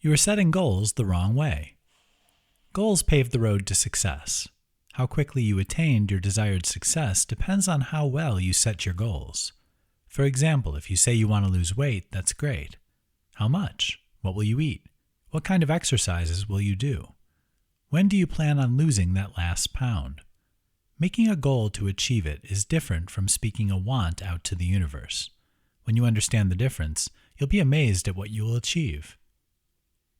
You are setting goals the wrong way. Goals pave the road to success. How quickly you attained your desired success depends on how well you set your goals. For example, if you say you want to lose weight, that's great. How much? What will you eat? What kind of exercises will you do? When do you plan on losing that last pound? Making a goal to achieve it is different from speaking a want out to the universe. When you understand the difference, you'll be amazed at what you will achieve.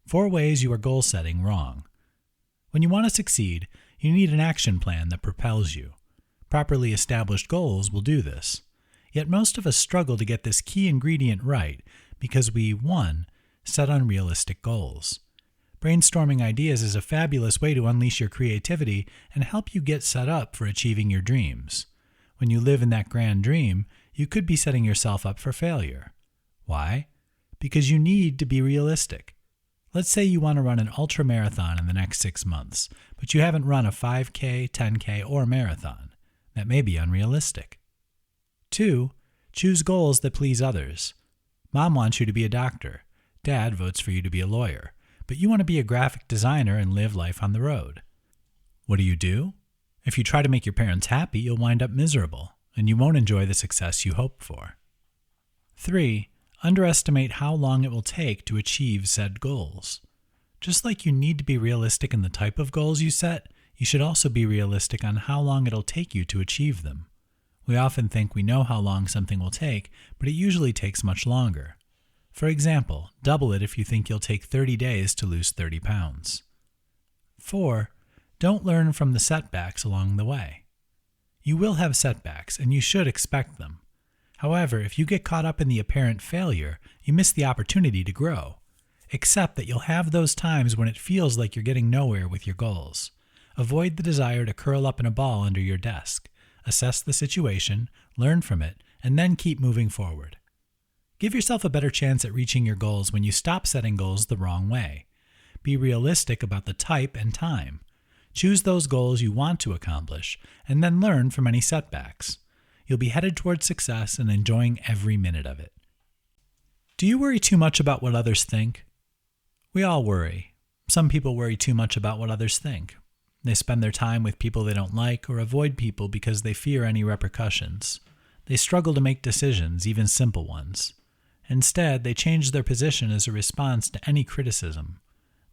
4 ways you are goal setting wrong. When you want to succeed, you need an action plan that propels you. Properly established goals will do this. Yet most of us struggle to get this key ingredient right because we, 1, set unrealistic goals. Brainstorming ideas is a fabulous way to unleash your creativity and help you get set up for achieving your dreams. When you live in that grand dream, you could be setting yourself up for failure. Why? Because you need to be realistic. Let's say you want to run an ultra marathon in the next 6 months, but you haven't run a 5K, 10K, or marathon. That may be unrealistic. 2, choose goals that please others. Mom wants you to be a doctor. Dad votes for you to be a lawyer. But you want to be a graphic designer and live life on the road. What do? If you try to make your parents happy, you'll wind up miserable, and you won't enjoy the success you hope for. 3, underestimate how long it will take to achieve said goals. Just like you need to be realistic in the type of goals you set, you should also be realistic on how long it'll take you to achieve them. We often think we know how long something will take, but it usually takes much longer. For example, double it if you think you'll take 30 days to lose 30 pounds. 4, don't learn from the setbacks along the way. You will have setbacks, and you should expect them. However, if you get caught up in the apparent failure, you miss the opportunity to grow. Accept that you'll have those times when it feels like you're getting nowhere with your goals. Avoid the desire to curl up in a ball under your desk. Assess the situation, learn from it, and then keep moving forward. Give yourself a better chance at reaching your goals when you stop setting goals the wrong way. Be realistic about the type and time. Choose those goals you want to accomplish, and then learn from any setbacks. You'll be headed towards success and enjoying every minute of it. Do you worry too much about what others think? We all worry. Some people worry too much about what others think. They spend their time with people they don't like or avoid people because they fear any repercussions. They struggle to make decisions, even simple ones. Instead, they change their position as a response to any criticism.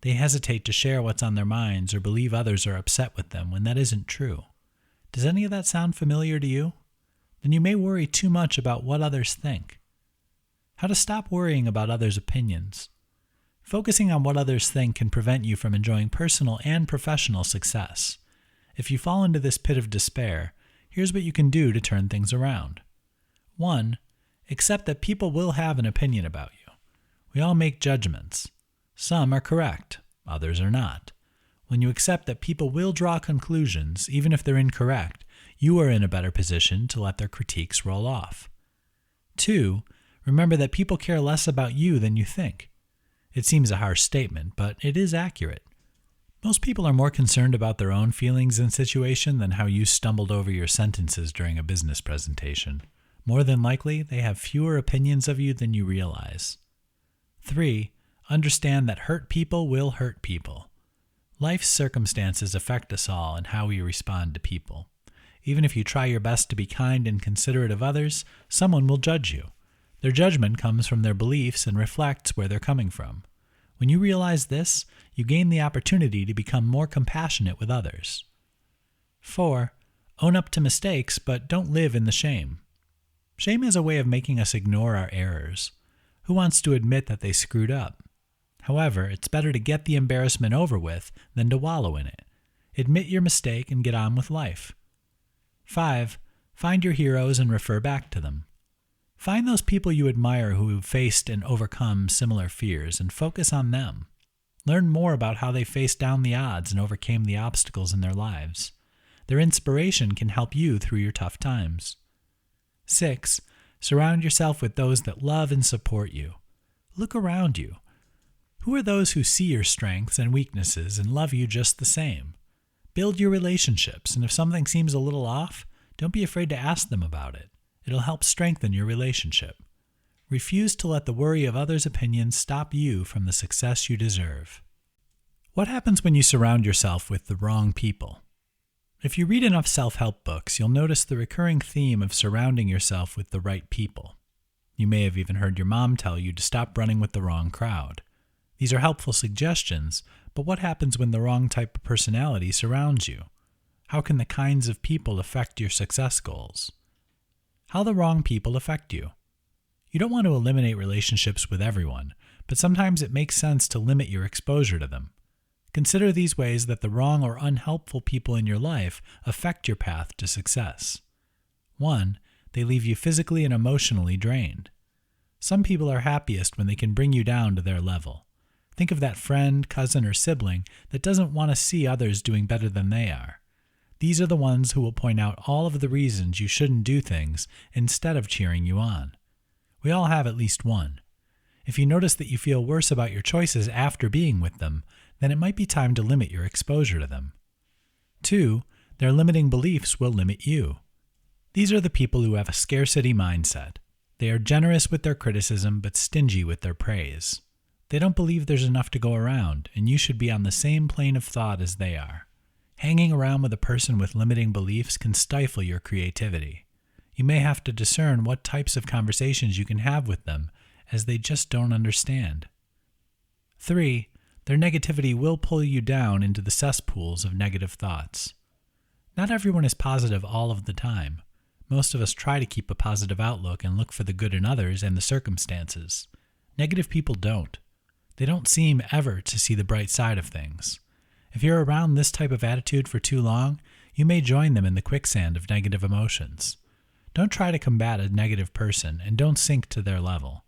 They hesitate to share what's on their minds or believe others are upset with them when that isn't true. Does any of that sound familiar to you? Then you may worry too much about what others think. How to stop worrying about others' opinions. Focusing on what others think can prevent you from enjoying personal and professional success. If you fall into this pit of despair, here's what you can do to turn things around. 1, accept that people will have an opinion about you. We all make judgments. Some are correct, others are not. When you accept that people will draw conclusions, even if they're incorrect, you are in a better position to let their critiques roll off. 2, remember that people care less about you than you think. It seems a harsh statement, but it is accurate. Most people are more concerned about their own feelings and situation than how you stumbled over your sentences during a business presentation. More than likely, they have fewer opinions of you than you realize. 3, understand that hurt people will hurt people. Life's circumstances affect us all and how we respond to people. Even if you try your best to be kind and considerate of others, someone will judge you. Their judgment comes from their beliefs and reflects where they're coming from. When you realize this, you gain the opportunity to become more compassionate with others. 4, own up to mistakes, but don't live in the shame. Shame is a way of making us ignore our errors. Who wants to admit that they screwed up? However, it's better to get the embarrassment over with than to wallow in it. Admit your mistake and get on with life. 5, find your heroes and refer back to them. Find those people you admire who have faced and overcome similar fears and focus on them. Learn more about how they faced down the odds and overcame the obstacles in their lives. Their inspiration can help you through your tough times. 6, surround yourself with those that love and support you. Look around you. Who are those who see your strengths and weaknesses and love you just the same? Build your relationships, and if something seems a little off, don't be afraid to ask them about it. It'll help strengthen your relationship. Refuse to let the worry of others' opinions stop you from the success you deserve. What happens when you surround yourself with the wrong people? If you read enough self-help books, you'll notice the recurring theme of surrounding yourself with the right people. You may have even heard your mom tell you to stop running with the wrong crowd. These are helpful suggestions, but what happens when the wrong type of personality surrounds you? How can the kinds of people affect your success goals? How the wrong people affect you. You don't want to eliminate relationships with everyone, but sometimes it makes sense to limit your exposure to them. Consider these ways that the wrong or unhelpful people in your life affect your path to success. 1. They leave you physically and emotionally drained. Some people are happiest when they can bring you down to their level. Think of that friend, cousin, or sibling that doesn't want to see others doing better than they are. These are the ones who will point out all of the reasons you shouldn't do things instead of cheering you on. We all have at least one. If you notice that you feel worse about your choices after being with them, then it might be time to limit your exposure to them. 2. Their limiting beliefs will limit you. These are the people who have a scarcity mindset. They are generous with their criticism but stingy with their praise. They don't believe there's enough to go around, and you should be on the same plane of thought as they are. Hanging around with a person with limiting beliefs can stifle your creativity. You may have to discern what types of conversations you can have with them, as they just don't understand. 3. Their negativity will pull you down into the cesspools of negative thoughts. Not everyone is positive all of the time. Most of us try to keep a positive outlook and look for the good in others and the circumstances. Negative people don't. They don't seem ever to see the bright side of things. If you're around this type of attitude for too long, you may join them in the quicksand of negative emotions. Don't try to combat a negative person and don't sink to their level.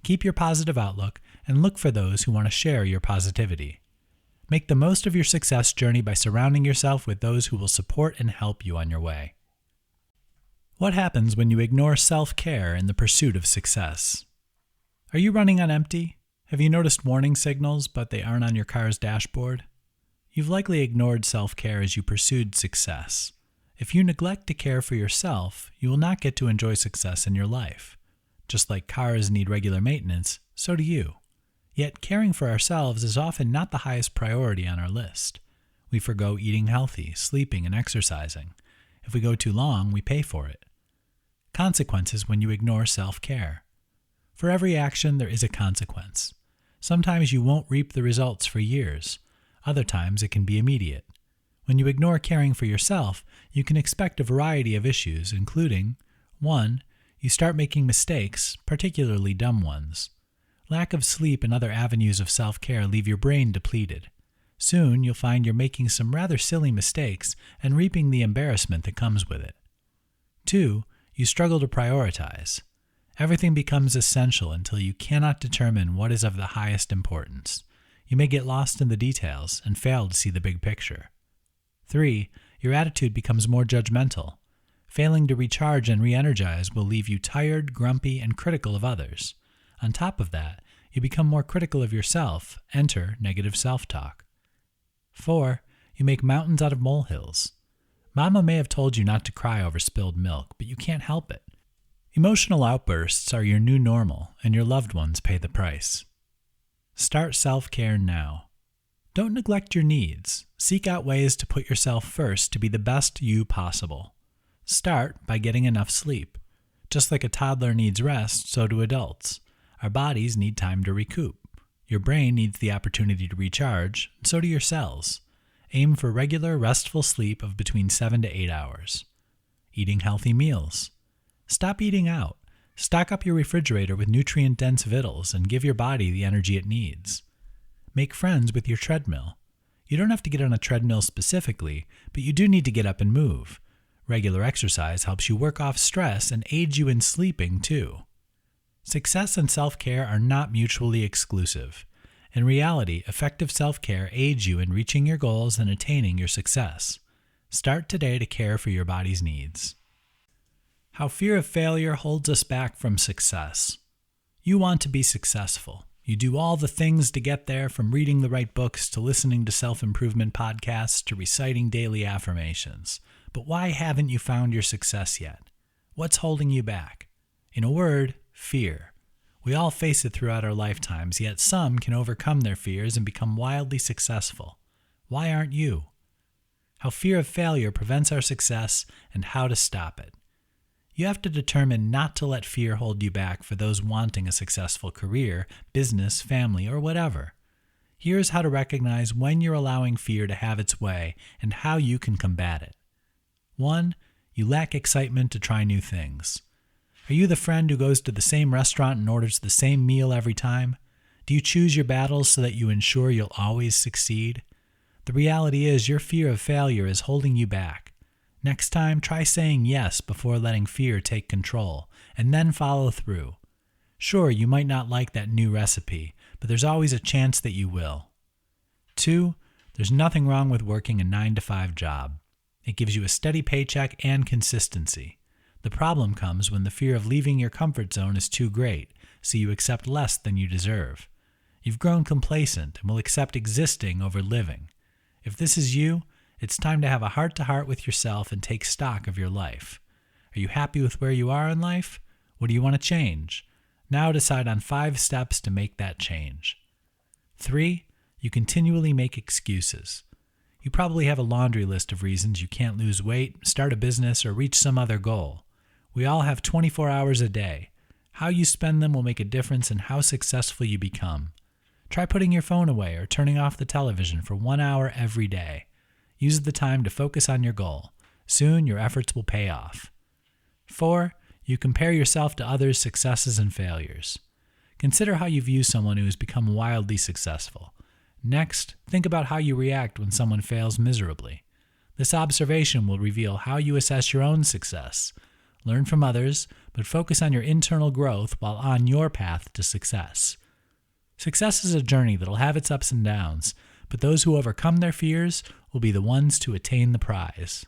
Keep your positive outlook and look for those who want to share your positivity. Make the most of your success journey by surrounding yourself with those who will support and help you on your way. What happens when you ignore self-care in the pursuit of success? Are you running on empty? Have you noticed warning signals, but they aren't on your car's dashboard? You've likely ignored self-care as you pursued success. If you neglect to care for yourself, you will not get to enjoy success in your life. Just like cars need regular maintenance, so do you. Yet caring for ourselves is often not the highest priority on our list. We forgo eating healthy, sleeping, and exercising. If we go too long, we pay for it. Consequences when you ignore self-care. For every action, there is a consequence. Sometimes you won't reap the results for years. Other times it can be immediate. When you ignore caring for yourself, you can expect a variety of issues, including 1. You start making mistakes, particularly dumb ones. Lack of sleep and other avenues of self-care leave your brain depleted. Soon, you'll find you're making some rather silly mistakes and reaping the embarrassment that comes with it. 2. You struggle to prioritize. Everything becomes essential until you cannot determine what is of the highest importance. You may get lost in the details and fail to see the big picture. 3. Your attitude becomes more judgmental. Failing to recharge and re-energize will leave you tired, grumpy, and critical of others. On top of that, you become more critical of yourself. Enter negative self-talk. 4. You make mountains out of molehills. Mama may have told you not to cry over spilled milk, but you can't help it. Emotional outbursts are your new normal, and your loved ones pay the price. Start self-care now. Don't neglect your needs. Seek out ways to put yourself first to be the best you possible. Start by getting enough sleep. Just like a toddler needs rest, so do adults. Our bodies need time to recoup. Your brain needs the opportunity to recharge, and so do your cells. Aim for regular, restful sleep of between 7 to 8 hours. Eating healthy meals. Stop eating out. Stock up your refrigerator with nutrient-dense vittles and give your body the energy it needs. Make friends with your treadmill. You don't have to get on a treadmill specifically, but you do need to get up and move. Regular exercise helps you work off stress and aids you in sleeping too. Success and self-care are not mutually exclusive. In reality, effective self-care aids you in reaching your goals and attaining your success. Start today to care for your body's needs. How fear of failure holds us back from success. You want to be successful. You do all the things to get there, from reading the right books to listening to self-improvement podcasts to reciting daily affirmations. But why haven't you found your success yet? What's holding you back? In a word, fear. We all face it throughout our lifetimes, yet some can overcome their fears and become wildly successful. Why aren't you? How fear of failure prevents our success and how to stop it. You have to determine not to let fear hold you back for those wanting a successful career, business, family, or whatever. Here's how to recognize when you're allowing fear to have its way and how you can combat it. 1. You lack excitement to try new things. Are you the friend who goes to the same restaurant and orders the same meal every time? Do you choose your battles so that you ensure you'll always succeed? The reality is your fear of failure is holding you back. Next time, try saying yes before letting fear take control, and then follow through. Sure, you might not like that new recipe, but there's always a chance that you will. 2. There's nothing wrong with working a 9-to-5 job. It gives you a steady paycheck and consistency. The problem comes when the fear of leaving your comfort zone is too great, so you accept less than you deserve. You've grown complacent and will accept existing over living. If this is you, it's time to have a heart-to-heart with yourself and take stock of your life. Are you happy with where you are in life? What do you want to change? Now decide on 5 steps to make that change. 3. You continually make excuses. You probably have a laundry list of reasons you can't lose weight, start a business, or reach some other goal. We all have 24 hours a day. How you spend them will make a difference in how successful you become. Try putting your phone away or turning off the television for 1 hour every day. Use the time to focus on your goal. Soon, your efforts will pay off. 4. You compare yourself to others' successes and failures. Consider how you view someone who has become wildly successful. Next, think about how you react when someone fails miserably. This observation will reveal how you assess your own success. Learn from others, but focus on your internal growth while on your path to success. Success is a journey that'll have its ups and downs, but those who overcome their fears will be the ones to attain the prize.